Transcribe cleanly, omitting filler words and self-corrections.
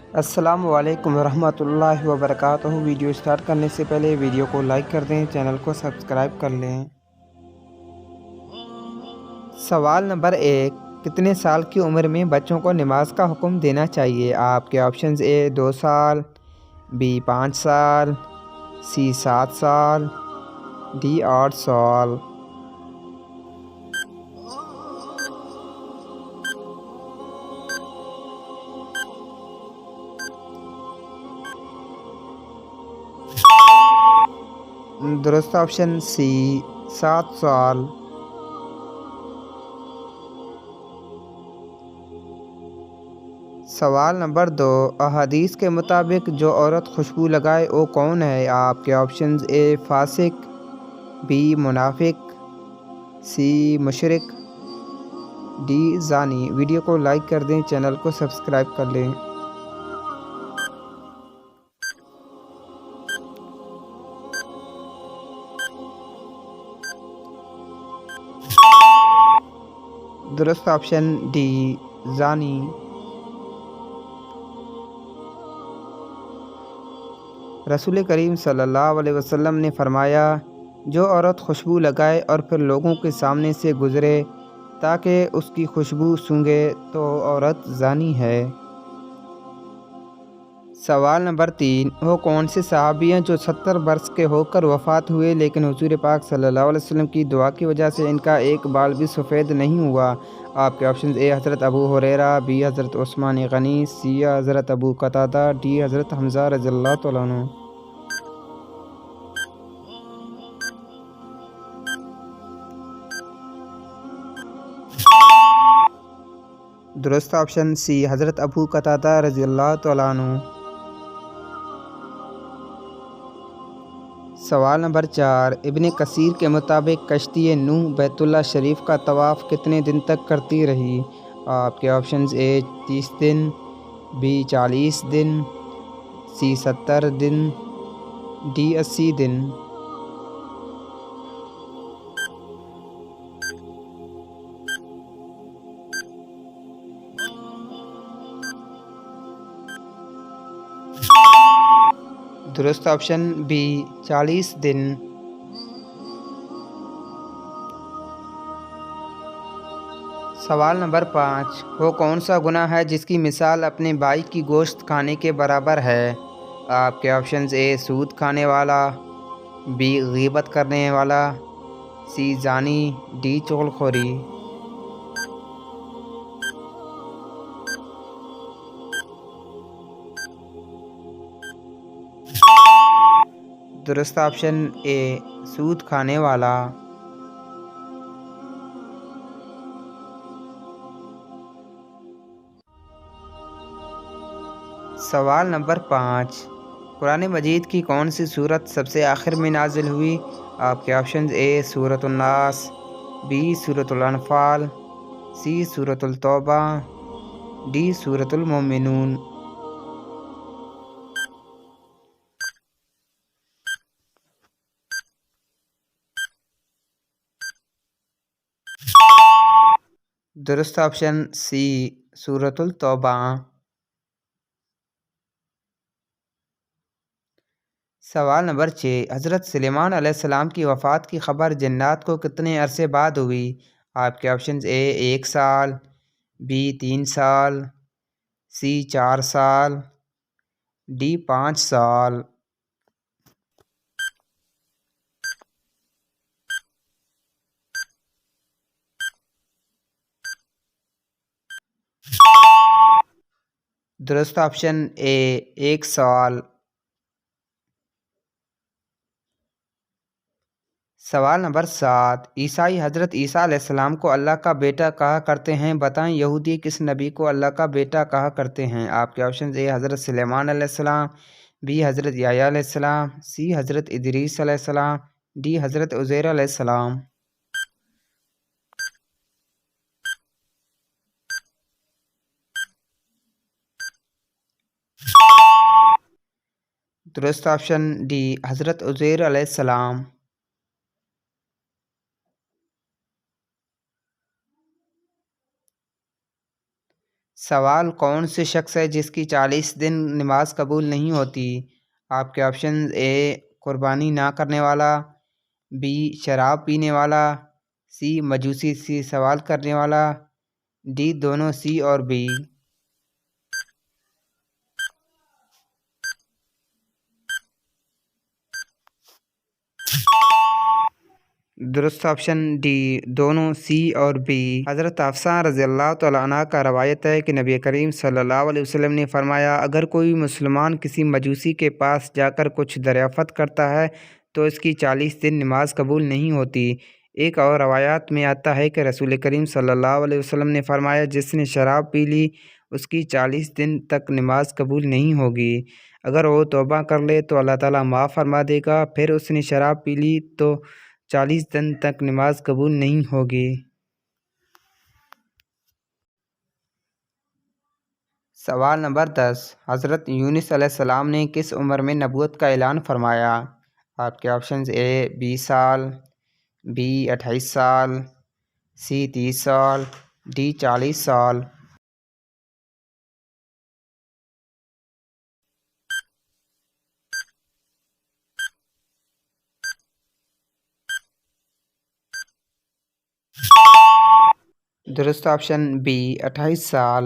السلام علیکم ورحمۃ اللہ وبرکاتہ۔ ویڈیو سٹارٹ کرنے سے پہلے ویڈیو کو لائک کر دیں، چینل کو سبسکرائب کر لیں۔ سوال نمبر 1، کتنے سال کی عمر میں بچوں کو نماز کا حکم دینا چاہیے؟ آپ کے آپشنز: اے 2 سال، بی 5 سال، سی 7 سال، ڈی 8 سال۔ درست آپشن سی 7 سال۔ سوال نمبر 2، احادیث کے مطابق جو عورت خوشبو لگائے وہ کون ہے؟ آپ کے آپشنز: اے فاسق، بی منافق، سی مشرک، ڈی زانی۔ ویڈیو کو لائک کر دیں، چینل کو سبسکرائب کر لیں۔ درست آپشن ڈی زانی۔ رسول کریم صلی اللہ علیہ وسلم نے فرمایا، جو عورت خوشبو لگائے اور پھر لوگوں کے سامنے سے گزرے تاکہ اس کی خوشبو سونگھے تو عورت زانی ہے۔ سوال نمبر 3، وہ کون سے صحابی ہیں جو 70 برس کے ہو کر وفات ہوئے لیکن حضور پاک صلی اللہ علیہ وسلم کی دعا کی وجہ سے ان کا ایک بال بھی سفید نہیں ہوا؟ آپ کے آپشنز: اے حضرت ابو ہریرہ، بی حضرت عثمان غنی، سی حضرت ابو قتادہ، ڈی حضرت حمزہ رضی اللہ تعالیٰ عنہ۔ درست آپشن سی حضرت ابو قتادہ رضی اللہ تعالیٰ عنہ۔ سوال نمبر 4، ابن کثیر کے مطابق کشتی نوح بیت اللہ شریف کا طواف کتنے دن تک کرتی رہی؟ آپ کے آپشنز: اے 30 دن، بی 40 دن، سی 70 دن، ڈی 80 دن۔ درست آپشن بی 40 دن۔ سوال نمبر 5، وہ کون سا گناہ ہے جس کی مثال اپنے بھائی کی گوشت کھانے کے برابر ہے؟ آپ کے آپشنز: اے سود کھانے والا، بی غیبت کرنے والا، سی زانی، ڈی چغل خوری۔ درست آپشن اے سود کھانے والا۔ سوال نمبر 5، قرآن مجید کی کون سی سورت سب سے آخر میں نازل ہوئی؟ آپ کے آپشنز: اے سورۃ الناس، بی سورۃ الانفال، سی سورۃ التوبہ، ڈی سورۃ المومنون۔ درست آپشن سی سورۃ التوبہ۔ سوال نمبر 6، حضرت سلیمان علیہ السلام کی وفات کی خبر جنات کو کتنے عرصے بعد ہوئی؟ آپ کے آپشنز: اے 1 سال، بی 3 سال، سی 4 سال، ڈی 5 سال۔ درست آپشن اے 1 سال۔ سوال نمبر 7، عیسائی حضرت عیسیٰ علیہ السلام کو اللہ کا بیٹا کہا کرتے ہیں، بتائیں یہودی کس نبی کو اللہ کا بیٹا کہا کرتے ہیں؟ آپ کے آپشنز: اے حضرت سلیمان علیہ السلام، بی حضرت یحییٰ علیہ السلام، سی حضرت ادریس علیہ السلام، ڈی حضرت عزیر علیہ السلام۔ درست آپشن ڈی حضرت عزیر علیہ السلام۔ سوال کون سے شخص ہے جس کی 40 دن نماز قبول نہیں ہوتی؟ آپ کے آپشنز: اے قربانی نہ کرنے والا، بی شراب پینے والا، سی مجوسی سے سوال کرنے والا، ڈی دونوں سی اور بی۔ درست آپشن ڈی دونوں سی اور بی۔ حضرت حفصہ رضی اللہ تعالیٰ عنہ کا روایت ہے کہ نبی کریم صلی اللہ علیہ وسلم نے فرمایا، اگر کوئی مسلمان کسی مجوسی کے پاس جا کر کچھ دریافت کرتا ہے تو اس کی 40 دن نماز قبول نہیں ہوتی۔ ایک اور روایات میں آتا ہے کہ رسول کریم صلی اللہ علیہ وسلم نے فرمایا، جس نے شراب پی لی اس کی 40 دن تک نماز قبول نہیں ہوگی۔ اگر وہ توبہ کر لے تو اللہ تعالیٰ معاف فرما دے گا، پھر اس نے شراب پی لی تو 40 دن تک نماز قبول نہیں ہوگی۔ سوال نمبر 10، حضرت یونس علیہ السلام نے کس عمر میں نبوت کا اعلان فرمایا؟ آپ کے آپشنز: اے 20 سال، بی 28 سال، سی 30 سال، ڈی 40 سال۔ درست آپشن بی 28 سال۔